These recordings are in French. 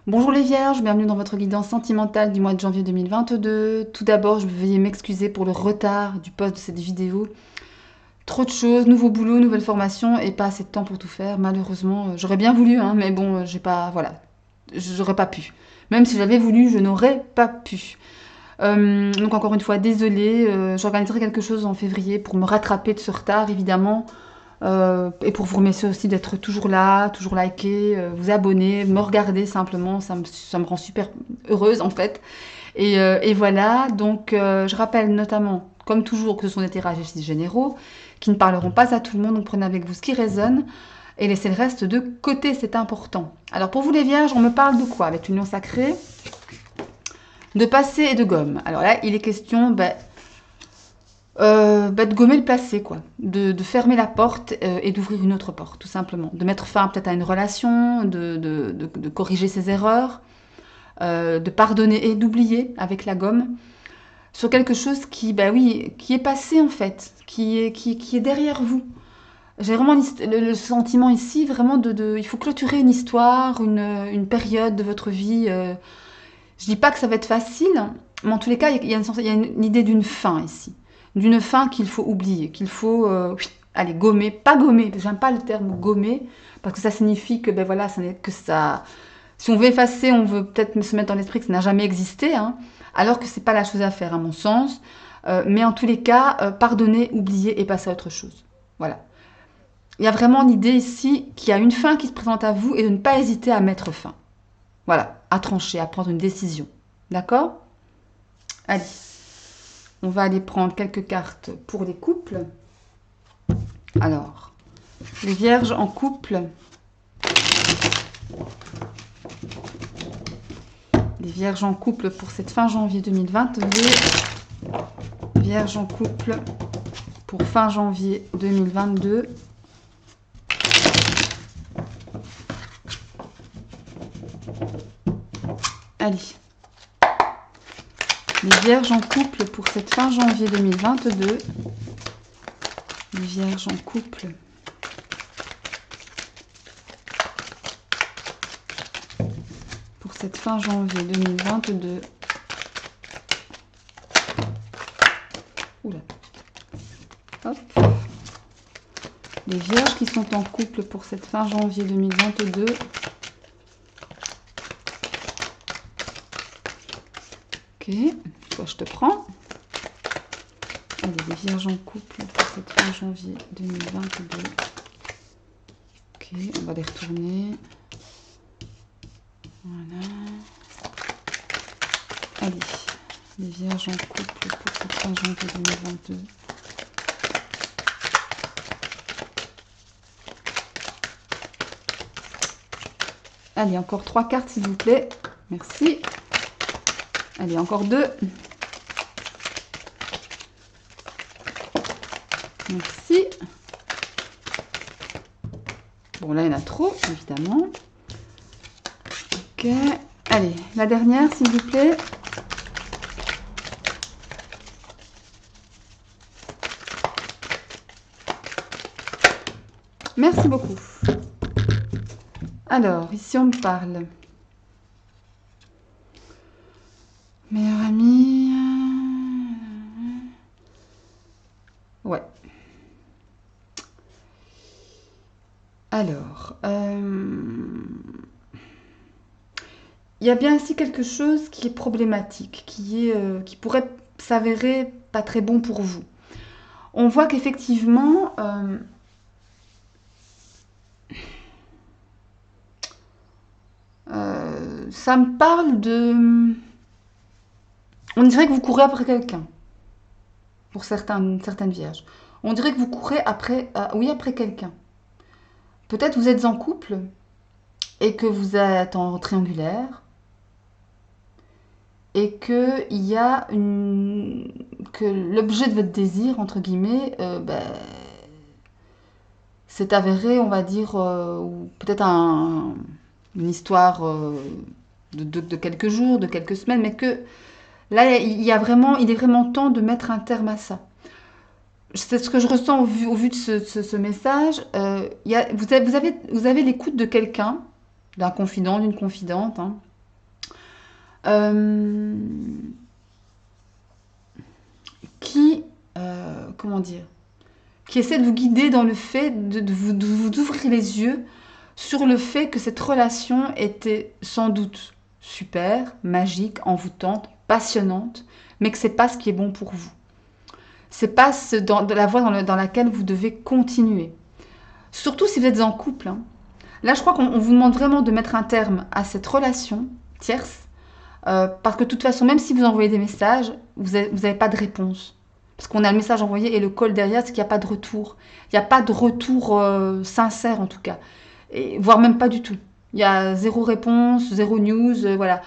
Bonjour les Vierges, bienvenue dans votre guidance sentimentale du mois de janvier 2022. Tout d'abord, je vais m'excuser pour le retard du post de cette vidéo. Trop de choses, nouveau boulot, nouvelle formation et pas assez de temps pour tout faire. Malheureusement, j'aurais bien voulu, hein, mais bon, j'ai pas, voilà, j'aurais pas pu. Même si j'avais voulu, je n'aurais pas pu. Donc encore une fois, désolée. J'organiserai quelque chose en février pour me rattraper de ce retard, évidemment. Et pour vous remercier aussi d'être toujours là, toujours liker, vous abonner, me regarder simplement, ça me rend super heureuse en fait. Et voilà, donc je rappelle notamment, comme toujours, que ce sont des tirages généraux qui ne parleront pas à tout le monde, donc prenez avec vous ce qui résonne et laissez le reste de côté, c'est important. Alors pour vous les vierges, on me parle de quoi avec l'union sacrée? De passé et de gomme. Alors là, il est question de gommer le passé, quoi. De fermer la porte et d'ouvrir une autre porte, tout simplement. De mettre fin peut-être à une relation, de corriger ses erreurs, de pardonner et d'oublier avec la gomme sur quelque chose qui, bah oui, qui est passé en fait, qui est derrière vous. J'ai vraiment le sentiment ici, vraiment il faut clôturer une histoire, une période de votre vie. Je dis pas que ça va être facile, mais en tous les cas, il y a une idée d'une fin ici. D'une fin qu'il faut oublier, qu'il faut allez, gommer. Pas gommer, j'aime pas le terme gommer, parce que ça signifie que ben voilà, ça n'est que ça. Si on veut effacer, on veut peut-être se mettre dans l'esprit que ça n'a jamais existé, hein, alors que c'est pas la chose à faire à mon sens. Mais en tous les cas, pardonner, oublier et passer à autre chose. Voilà. Il y a vraiment l'idée ici qu'il y a une fin qui se présente à vous et de ne pas hésiter à mettre fin. Voilà, à trancher, à prendre une décision. D'accord? Allez, on va aller prendre quelques cartes pour les couples. Alors, les vierges en couple. Les vierges en couple pour cette fin janvier 2022. Vierges en couple pour fin janvier 2022. Allez. Les vierges en couple pour cette fin janvier 2022. Les vierges en couple. Pour cette fin janvier 2022. Oula. Hop. Les vierges qui sont en couple pour cette fin janvier 2022. Ok, toi je te prends. Allez, les vierges en couple pour cette fin janvier 2022. Ok, on va les retourner. Voilà. Allez, les vierges en couple pour cette fin janvier 2022. Allez, encore 3 cartes s'il vous plaît. Merci. Allez, encore 2. Merci. Bon, là, il y en a trop, évidemment. Ok. Allez, la dernière, s'il vous plaît. Merci beaucoup. Alors, ici, on me parle. Meilleur ami. Ouais. Alors, il y a bien ici quelque chose qui est problématique, qui pourrait s'avérer pas très bon pour vous. On voit qu'effectivement, ça me parle de... On dirait que vous courez après quelqu'un, pour certaines vierges. On dirait que vous courez après, oui, après quelqu'un. Peut-être vous êtes en couple et que vous êtes en triangulaire et que il y a que l'objet de votre désir entre guillemets s'est avéré, on va dire, ou peut-être une histoire de quelques jours, de quelques semaines, mais que là il est vraiment temps de mettre un terme à ça. C'est ce que je ressens au vu de ce message. Vous avez l'écoute de quelqu'un, d'un confident, d'une confidente, hein, euh, qui, comment dire, qui essaie de vous guider dans le fait de vous ouvrir les yeux sur le fait que cette relation était sans doute super, magique, envoûtante, passionnante, mais que c'est pas ce qui est bon pour vous. C'est pas de la voie dans laquelle vous devez continuer. Surtout si vous êtes en couple, hein. Là, je crois qu'on vous demande vraiment de mettre un terme à cette relation tierce, parce que de toute façon, même si vous envoyez des messages, vous n'avez pas de réponse. Parce qu'on a le message envoyé et le call derrière, c'est qu'il n'y a pas de retour. Il n'y a pas de retour sincère en tout cas. Et, voire même pas du tout. Il y a zéro réponse, zéro news, voilà.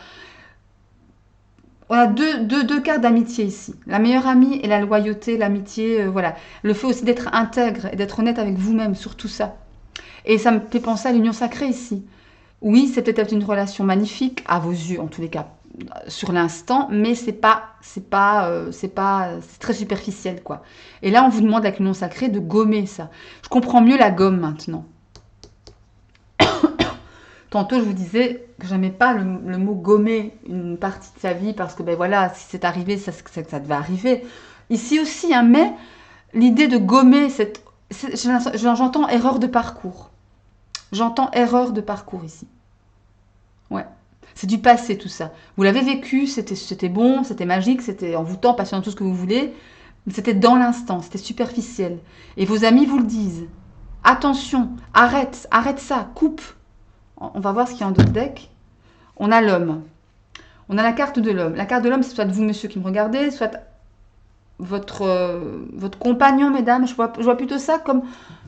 On a deux cas d'amitié ici. La meilleure amie et la loyauté, l'amitié, voilà. Le fait aussi d'être intègre et d'être honnête avec vous-même sur tout ça. Et ça me fait penser à l'union sacrée ici. Oui, c'est peut-être une relation magnifique, à vos yeux en tous les cas, sur l'instant, mais c'est très superficiel quoi. Et là, on vous demande avec l'union sacrée de gommer ça. Je comprends mieux la gomme maintenant. Tantôt, je vous disais que j'aimais pas le mot gommer une partie de sa vie parce que ben voilà, si c'est arrivé, ça devait arriver. Ici aussi, hein, mais l'idée de gommer j'entends erreur de parcours. J'entends erreur de parcours ici. Ouais. C'est du passé tout ça. Vous l'avez vécu, c'était bon, c'était magique, c'était envoûtant, passionnant, tout ce que vous voulez. Mais c'était dans l'instant, c'était superficiel. Et vos amis vous le disent. Attention, arrête ça, coupe. On va voir ce qu'il y a en d'autres decks. On a l'homme. On a la carte de l'homme. La carte de l'homme, c'est soit vous, monsieur, qui me regardez, soit votre compagnon, mesdames. Je vois plutôt ça comme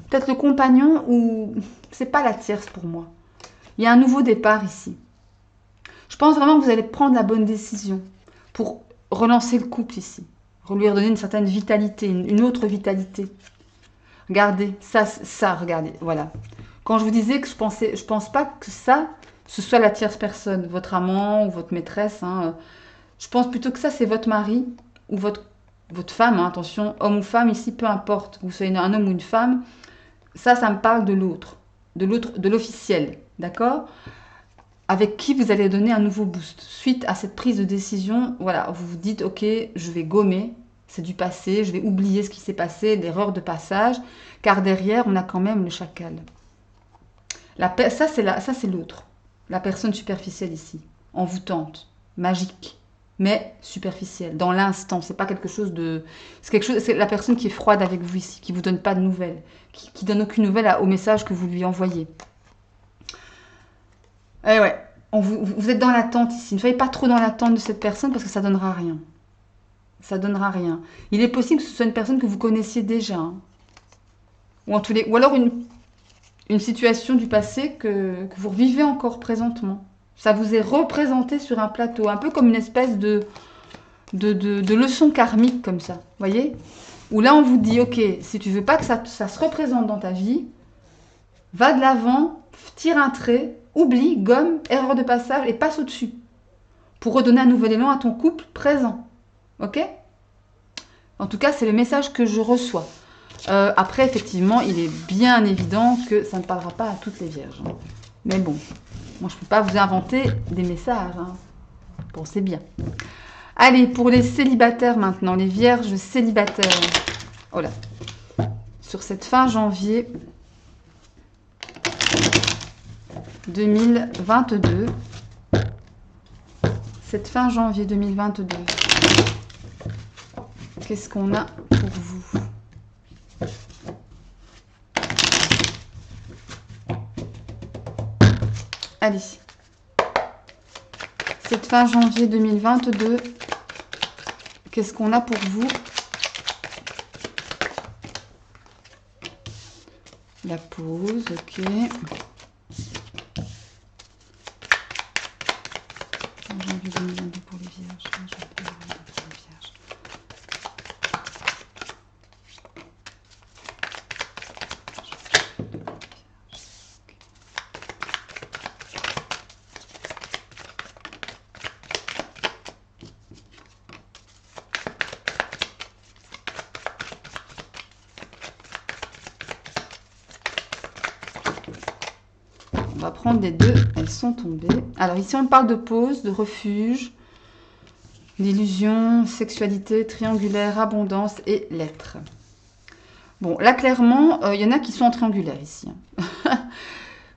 peut-être le compagnon ou c'est pas la tierce pour moi. Il y a un nouveau départ ici. Je pense vraiment que vous allez prendre la bonne décision pour relancer le couple ici. Lui redonner une certaine vitalité, une autre vitalité. Regardez, ça, regardez, voilà. Quand je vous disais que je pense pas que ça, ce soit la tierce personne, votre amant ou votre maîtresse. Hein. Je pense plutôt que ça, c'est votre mari ou votre femme. Hein, attention, homme ou femme, ici, peu importe. Que vous soyez un homme ou une femme. Ça me parle de l'autre, de l'officiel, d'accord ? Avec qui vous allez donner un nouveau boost. Suite à cette prise de décision, voilà, vous vous dites, ok, je vais gommer, c'est du passé, je vais oublier ce qui s'est passé, l'erreur de passage, car derrière, on a quand même le chacal. Ça, c'est l'autre. La personne superficielle ici, envoûtante, magique, mais superficielle, dans l'instant. C'est pas quelque chose de... C'est la personne qui est froide avec vous ici, qui vous donne pas de nouvelles, qui donne aucune nouvelle au message que vous lui envoyez. Eh ouais, vous êtes dans l'attente ici. Ne soyez pas trop dans l'attente de cette personne parce que ça donnera rien. Ça donnera rien. Il est possible que ce soit une personne que vous connaissiez déjà. Hein. Ou alors une situation du passé que vous revivez encore présentement. Ça vous est représenté sur un plateau, un peu comme une espèce de leçon karmique comme ça. Voyez ? Où là on vous dit, ok, si tu veux pas que ça se représente dans ta vie, va de l'avant, tire un trait, oublie, gomme, erreur de passage et passe au-dessus. Pour redonner un nouvel élan à ton couple présent. Ok ? En tout cas, c'est le message que je reçois. Après, effectivement, il est bien évident que ça ne parlera pas à toutes les vierges. Hein. Mais bon, moi, je ne peux pas vous inventer des messages. Hein. Pensez bien. Allez, pour les célibataires maintenant, les vierges célibataires. Oh là. Sur cette fin janvier 2022. Cette fin janvier 2022. Qu'est-ce qu'on a pour vous ? Allez. Cette fin janvier 2022. Qu'est-ce qu'on a pour vous ? La pause, ok. Janvier 2022 pour les vierges. Janvier 2022 pour les vierges. On va prendre les deux, elles sont tombées. Alors ici on parle de pause, de refuge, D'illusion, sexualité, triangulaire, abondance et l'être. Bon, là, clairement, il y en a qui sont en triangulaire ici.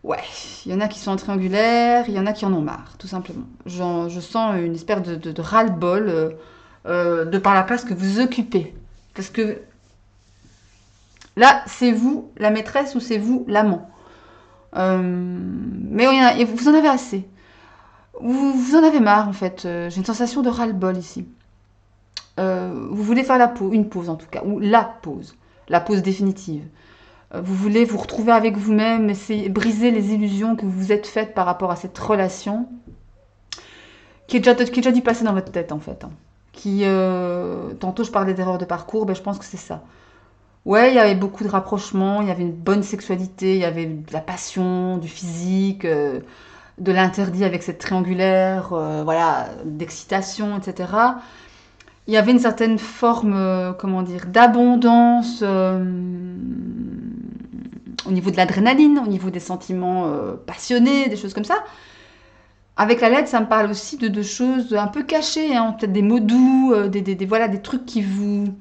Ouais, il y en a qui sont en triangulaire, il y en a qui en ont marre, tout simplement. Je sens une espèce de ras-le-bol de par la place que vous occupez. Parce que là, c'est vous la maîtresse ou c'est vous l'amant. Mais vous en avez assez. Vous en avez marre, en fait. J'ai une sensation de ras-le-bol ici. Vous voulez faire une pause, en tout cas, ou la pause définitive. Vous voulez vous retrouver avec vous-même, essayer briser les illusions que vous vous êtes faites par rapport à cette relation qui est déjà dû passer dans votre tête, en fait. Hein. Tantôt, je parlais d'erreur de parcours, ben, je pense que c'est ça. Ouais, il y avait beaucoup de rapprochements, il y avait une bonne sexualité, il y avait de la passion, du physique, de l'interdit avec cette triangulaire, voilà, d'excitation, etc. Il y avait une certaine forme, comment dire, d'abondance au niveau de l'adrénaline, au niveau des sentiments passionnés, des choses comme ça. Avec la lettre, ça me parle aussi de choses un peu cachées, hein, peut-être des mots doux, voilà, des trucs qui vous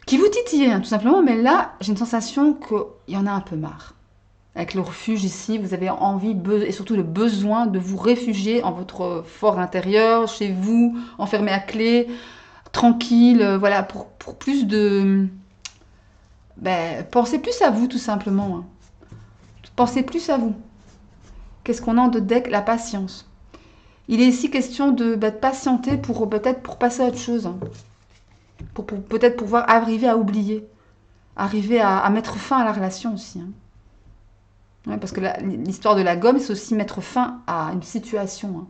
titillent, hein, tout simplement. Mais là, j'ai une sensation qu'il y en a un peu marre. Avec le refuge ici, vous avez envie et surtout le besoin de vous réfugier en votre fort intérieur, chez vous, enfermé à clé, tranquille, voilà, pour plus de... Ben, pensez plus à vous, tout simplement. Hein. Pensez plus à vous. Qu'est-ce qu'on a en de deck? La patience. Il est ici question de patienter peut-être pour passer à autre chose. Hein. Pour peut-être pouvoir arriver à oublier. Arriver à mettre fin à la relation aussi. Hein. Ouais, parce que l'histoire de la gomme, c'est aussi mettre fin à une situation. Hein.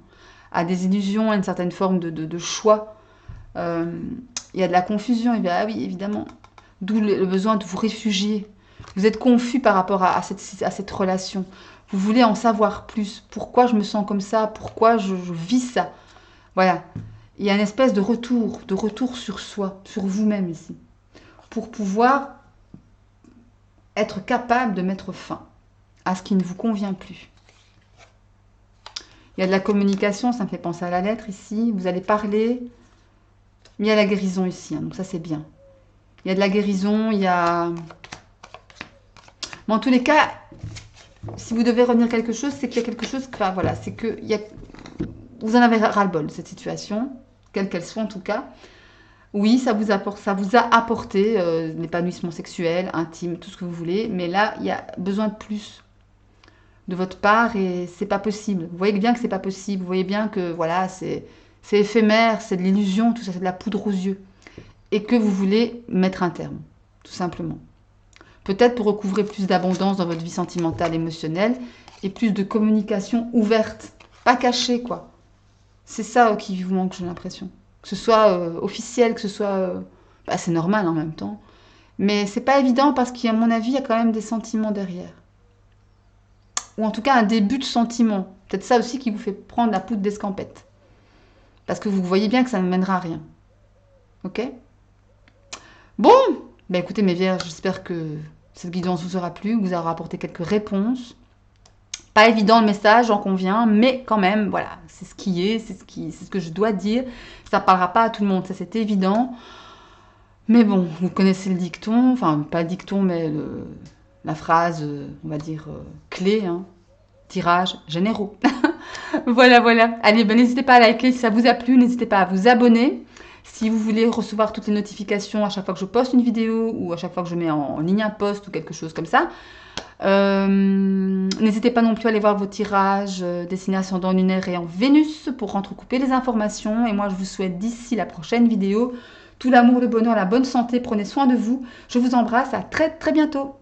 À des illusions, à une certaine forme de choix. Il y a de la confusion. Ah oui, évidemment. D'où le besoin de vous réfugier. Vous êtes confus par rapport à cette relation. Vous voulez en savoir plus. Pourquoi je me sens comme ça? Pourquoi je vis ça? Voilà. Il y a une espèce de retour sur soi, sur vous-même ici. Pour pouvoir être capable de mettre fin à ce qui ne vous convient plus. Il y a de la communication, ça me fait penser à la lettre ici. Vous allez parler, mais il y a la guérison ici. Hein, donc ça, c'est bien. Il y a de la guérison, il y a... Mais en tous les cas... Si vous devez retenir quelque chose, c'est qu'il y a quelque chose... Enfin, voilà, c'est que vous en avez ras-le-bol de cette situation, quelle qu'elle soit en tout cas. Oui, ça vous a apporté l'épanouissement sexuel, intime, tout ce que vous voulez. Mais là, il y a besoin de plus de votre part et c'est pas possible. Vous voyez bien que c'est pas possible. Vous voyez bien que voilà, c'est éphémère, c'est de l'illusion, tout ça, c'est de la poudre aux yeux. Et que vous voulez mettre un terme, tout simplement. Peut-être pour recouvrer plus d'abondance dans votre vie sentimentale, émotionnelle, et plus de communication ouverte, pas cachée, quoi. C'est ça qui vous manque, j'ai l'impression. Que ce soit officiel, que ce soit... c'est normal en même temps. Mais c'est pas évident parce qu'à mon avis, il y a quand même des sentiments derrière. Ou en tout cas, un début de sentiment. Peut-être ça aussi qui vous fait prendre la poudre d'escampette. Parce que vous voyez bien que ça ne mènera à rien. Ok? Bon, bah écoutez mes vierges, j'espère que cette guidance vous aura plu, vous aura apporté quelques réponses. Pas évident le message, j'en conviens, mais quand même, voilà, c'est ce qui est, c'est ce que je dois dire. Ça ne parlera pas à tout le monde, ça c'est évident. Mais bon, vous connaissez le dicton, enfin pas le dicton, mais la phrase, on va dire, clé, hein. Tirage généraux. Voilà, voilà. Allez, ben, n'hésitez pas à liker si ça vous a plu, n'hésitez pas à vous abonner. Si vous voulez recevoir toutes les notifications à chaque fois que je poste une vidéo ou à chaque fois que je mets en ligne un post ou quelque chose comme ça. N'hésitez pas non plus à aller voir vos tirages dessinés ascendant lunaire et en Vénus pour entrecouper les informations. Et moi, je vous souhaite d'ici la prochaine vidéo tout l'amour, le bonheur, la bonne santé. Prenez soin de vous. Je vous embrasse. À très très bientôt.